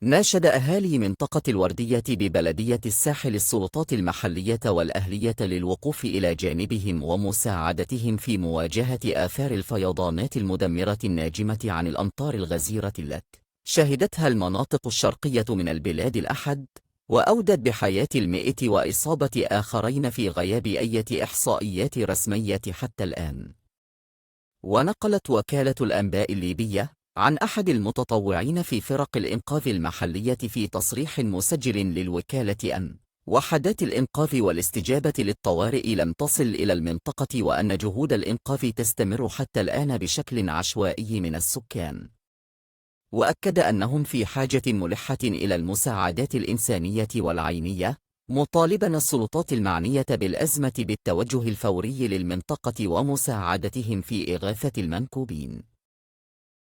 ناشد أهالي منطقة الوردية ببلدية الساحل السلطات المحلية والأهلية للوقوف إلى جانبهم ومساعدتهم في مواجهة آثار الفيضانات المدمرة الناجمة عن الأمطار الغزيرة التي شهدتها المناطق الشرقية من البلاد الأحد، وأودت بحياة ال100 وإصابة آخرين في غياب أي إحصائيات رسمية حتى الآن. ونقلت وكالة الأنباء الليبية عن أحد المتطوعين في فرق الإنقاذ المحلية في تصريح مسجل للوكالة أن وحدات الإنقاذ والاستجابة للطوارئ لم تصل إلى المنطقة، وأن جهود الإنقاذ تستمر حتى الآن بشكل عشوائي من السكان. وأكد أنهم في حاجة ملحة إلى المساعدات الإنسانية والعينية، مطالبا السلطات المعنية بالأزمة بالتوجه الفوري للمنطقة ومساعدتهم في إغاثة المنكوبين.